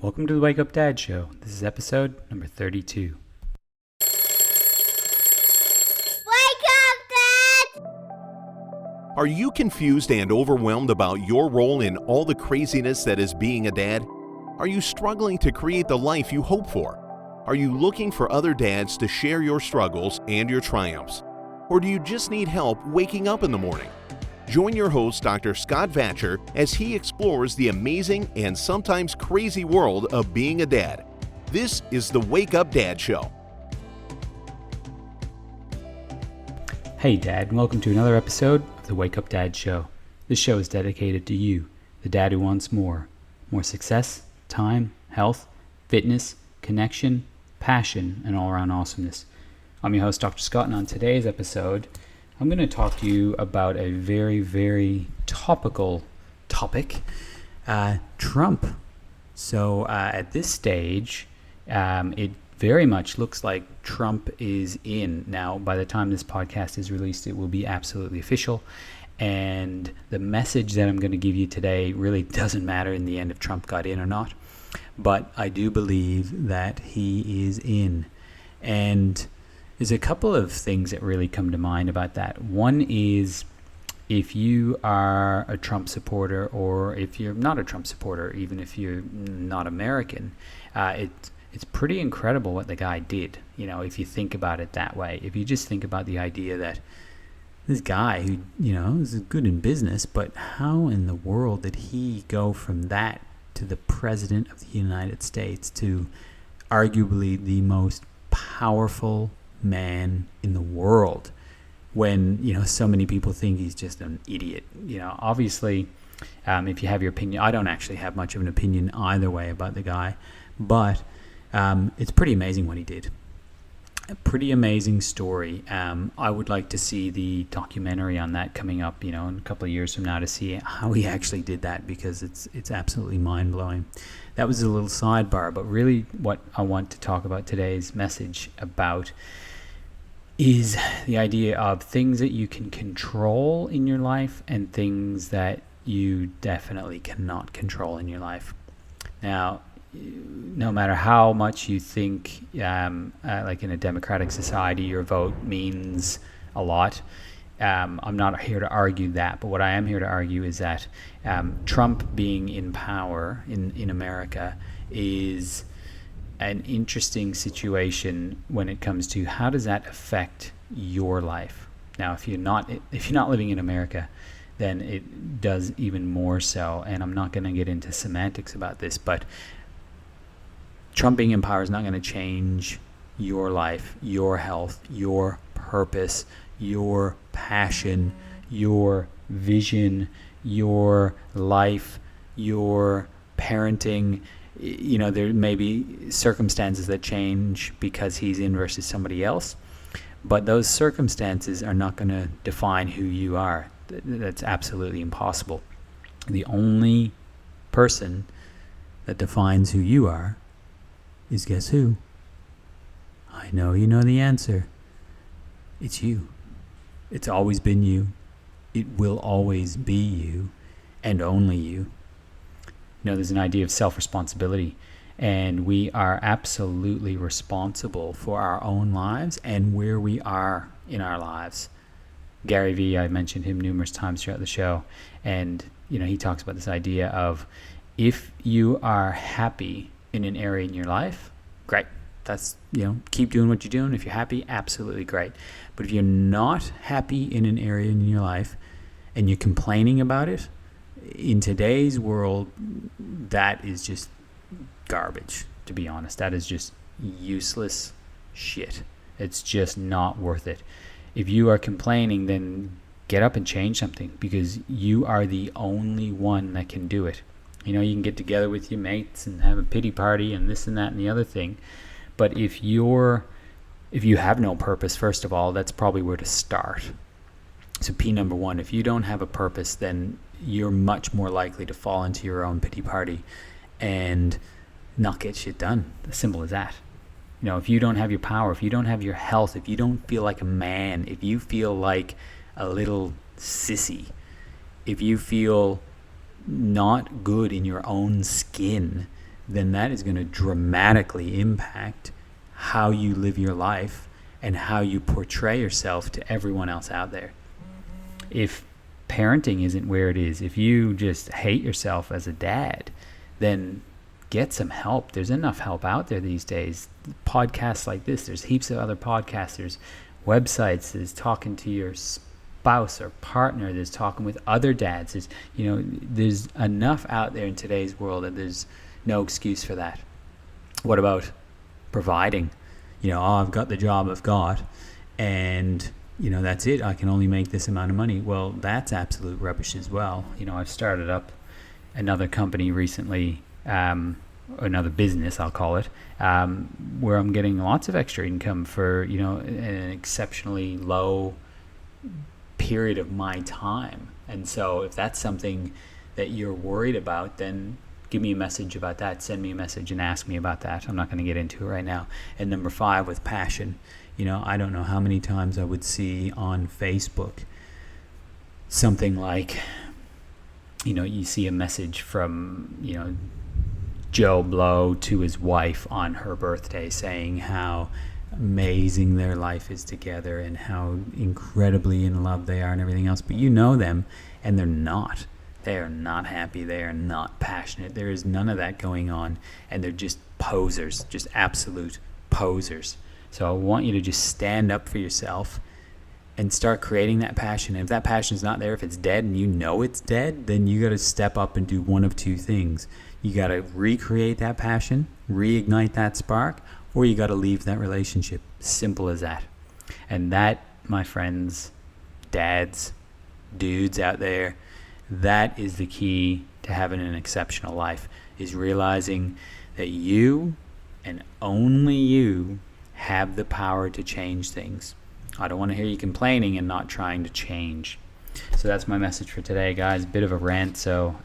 Welcome to the Wake Up Dad Show. This is episode number 32. Wake up, Dad! Are you confused and overwhelmed about your role in all the craziness that is being a dad? Are you struggling to create the life you hope for? Are you looking for other dads to share your struggles and your triumphs? Or do you just need help waking up in the morning? Join your host, Dr. Scott Vatcher, as he explores the amazing and sometimes crazy world of being a dad. This is the Wake Up Dad Show. Hey Dad, and welcome to another episode of the Wake Up Dad Show. This show is dedicated to you, the dad who wants more. More success, time, health, fitness, connection, passion, and all-around awesomeness. I'm your host, Dr. Scott, and on today's episode, I'm going to talk to you about a very, very topical topic, Trump. So at this stage, it very much looks like Trump is in. Now, by the time this podcast is released, it will be absolutely official. And the message that I'm going to give you today really doesn't matter in the end if Trump got in or not. But I do believe that he is in. And there's a couple of things that really come to mind about that. One is if you are a Trump supporter, or if you're not a Trump supporter, even if you're not American, it's pretty incredible what the guy did, you know, if you think about it that way. If you just think about the idea that this guy who, you know, is good in business, but how in the world did he go from that to the president of the United States, to arguably the most powerful man in the world, when, you know, so many people think he's just an idiot? You know, obviously, if you have your opinion, I don't actually have much of an opinion either way about the guy, but it's pretty amazing what he did. A pretty amazing story. I would like to see the documentary on that coming up, you know, in a couple of years from now, to see how he actually did that, because it's absolutely mind-blowing. That was a little sidebar, but really what I want to talk about today's message about is the idea of things that you can control in your life and things that you definitely cannot control in your life. Now, no matter how much you think, like in a democratic society, your vote means a lot, I'm not here to argue that, but what I am here to argue is that Trump being in power in America is an interesting situation when it comes to how does that affect your life. Now, if you're not living in America, then it does even more so, and I'm not going to get into semantics about this, but Trump being in power is not going to change your life, your health, your purpose, your passion, your vision, your life, your parenting. You know, there may be circumstances that change because he's in versus somebody else, but those circumstances are not going to define who you are. That's absolutely impossible. The only person that defines who you are is, guess who? I know you know the answer. It's you. It's always been you. It will always be you, and only you. You know, there's an idea of self-responsibility, and we are absolutely responsible for our own lives and where we are in our lives. Gary Vee, I mentioned him numerous times throughout the show, and, you know, he talks about this idea of, if you are happy in an area in your life, great. That's, you know, keep doing what you're doing. If you're happy, absolutely great. But if you're not happy in an area in your life and you're complaining about it, in today's world, that is just garbage, to be honest. That is just useless shit. It's just not worth it. If you are complaining, then get up and change something, because you are the only one that can do it. You know, you can get together with your mates and have a pity party and this and that and the other thing. But if you have no purpose, first of all, that's probably where to start. So P number one, if you don't have a purpose, then you're much more likely to fall into your own pity party and not get shit done. As simple as that. You know, if you don't have your power, if you don't have your health, if you don't feel like a man, if you feel like a little sissy, if you feel not good in your own skin, then that is going to dramatically impact how you live your life and how you portray yourself to everyone else out there. If parenting isn't where it is, if you just hate yourself as a dad, then get some help. There's enough help out there these days. Podcasts like this, there's heaps of other podcasts, there's websites, there's talking to your spouse or partner, there's talking with other dads, there's enough out there in today's world that there's no excuse for that. What about providing? I've got the job I've got, and that's it, I can only make this amount of money. Well, that's absolute rubbish as well. I've started up another company recently, another business I'll call it, where I'm getting lots of extra income for an exceptionally low period of my time. And so if that's something that you're worried about, then give me a message about that. Send me a message and ask me about that. I'm not going to get into it right now. And number 5, with passion, I don't know how many times I would see on Facebook something like, you see a message from, Joe Blow to his wife on her birthday saying how amazing their life is together and how incredibly in love they are and everything else. But you know them, and they're not. They are not happy. They are not passionate. There is none of that going on, and they're just posers, just absolute posers. So I want you to just stand up for yourself and start creating that passion. And if that passion's not there, if it's dead and you know it's dead, then you got to step up and do one of two things. You got to recreate that passion, reignite that spark, or you got to leave that relationship. Simple as that. And that, my friends, dads, dudes out there, that is the key to having an exceptional life, is realizing that you and only you have the power to change things. I don't want to hear you complaining and not trying to change. So that's my message for today, guys. A bit of a rant, so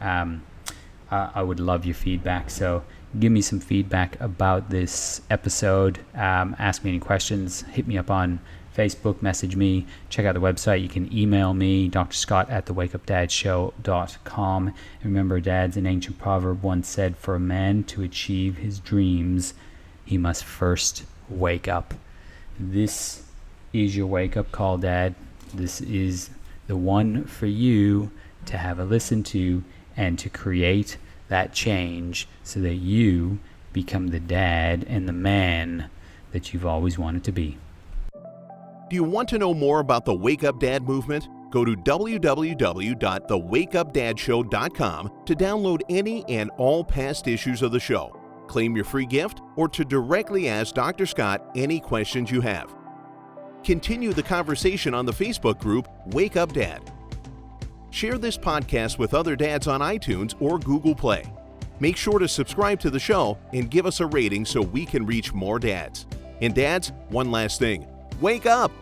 I would love your feedback. So give me some feedback about this episode. Ask me any questions. Hit me up on Facebook, message me. Check out the website. You can email me, drscott@thewakeupdadshow.com. And remember, dads, an ancient proverb once said, for a man to achieve his dreams, he must first wake up. This is your wake-up call, Dad. This is the one for you to have a listen to and to create that change so that you become the dad and the man that you've always wanted to be. Do you want to know more about the Wake Up Dad movement? Go to www.thewakeupdadshow.com to download any and all past issues of the show, claim your free gift, or to directly ask Dr. Scott any questions you have. Continue the conversation on the Facebook group Wake Up Dad. Share this podcast with other dads on iTunes or Google Play. Make sure to subscribe to the show and give us a rating so we can reach more dads. And dads, one last thing. Wake up!